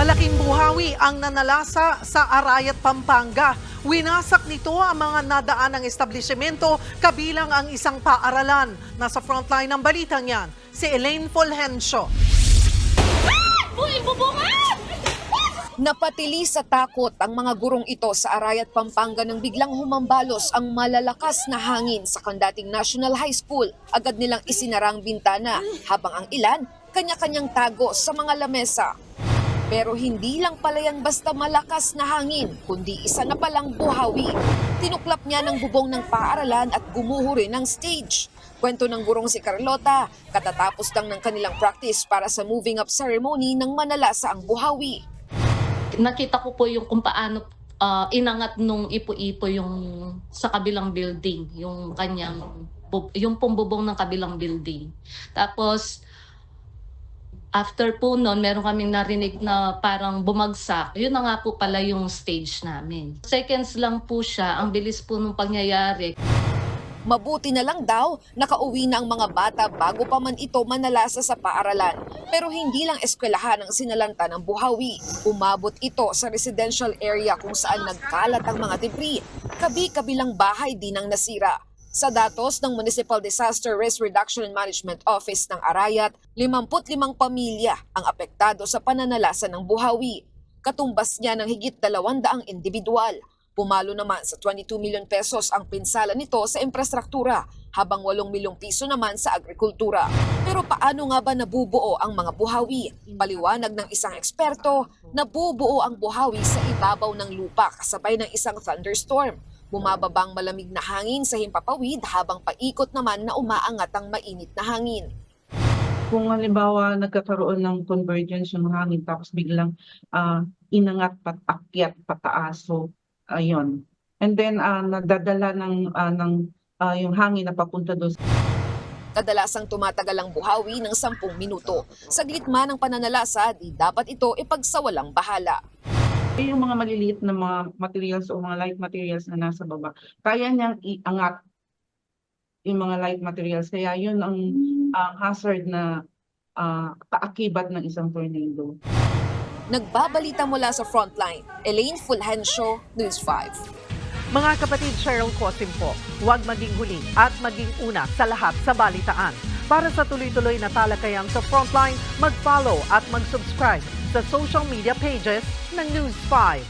Malaking buhawi ang nanalasa sa Arayat, Pampanga. Winasak nito ang mga nadaan ng establishmento kabilang ang isang paaralan. Nasa frontline ng balitang yan, si Elaine Fulgencio. Napatili sa takot ang mga gurong ito sa Arayat, Pampanga nang biglang humambalos ang malalakas na hangin sa kandating National High School. Agad nilang isinarang bintana habang ang ilan kanya-kanyang tago sa mga lamesa. Pero hindi lang pala yan basta malakas na hangin, kundi isa na palang buhawi. Tinuklap niya ng bubong ng paaralan at gumuho rin ng stage. Kwento ng gurong si Carlota, katatapos lang ng kanilang practice para sa moving up ceremony nang manalasa ang buhawi. Nakita ko po yung kung paano inangat nung ipo-ipo yung sa kabilang building, yung kanyang yung pumbubong ng kabilang building. Tapos after po noon, meron kaming narinig na parang bumagsak. Yun na nga po pala yung stage namin. Seconds lang po siya, ang bilis po nung pangyayari. Mabuti na lang daw, nakauwi na ang mga bata bago pa man ito manalasa sa paaralan. Pero hindi lang eskwelahan ang sinalanta ng buhawi. Umabot ito sa residential area kung saan nagkalat ang mga debris. Kabi-kabilang bahay din ang nasira. Sa datos ng Municipal Disaster Risk Reduction and Management Office ng Arayat, 55 pamilya ang apektado sa pananalasa ng buhawi. Katumbas niya ng higit 200 individual. Pumalo naman sa 22 milyon pesos ang pinsala nito sa infrastruktura, habang 8 milyong piso naman sa agrikultura. Pero paano nga ba nabubuo ang mga buhawi? Paliwanag ng isang eksperto, nabubuo ang buhawi sa ibabaw ng lupa kasabay ng isang thunderstorm. Bumababang malamig na hangin sa himpapawid habang paikot naman na umaangat ang mainit na hangin. Kung halimbawa nagkakaroon ng convergence yung hangin tapos biglang inangat patakyat pataas, so ayun. And then nagdadala ng yung hangin na papunta doon. Kadalasang tumatagal ang buhawi ng 10 minuto. Saglit man ang pananalasa, di dapat ito ipagsawalang bahala. Yung mga maliliit na mga materials o mga light materials na nasa baba, kaya niyang iangat yung mga light materials. Kaya yun ang hazard na kaakibat ng isang tornado. Nagbabalita mula sa frontline, Elaine Fulgencio, News 5. Mga kapatid, Cheryl Cosim po, huwag maging huli at maging una sa lahat sa balitaan. Para sa tuloy-tuloy na talakayan sa Frontline, mag-follow at mag-subscribe sa social media pages ng News 5.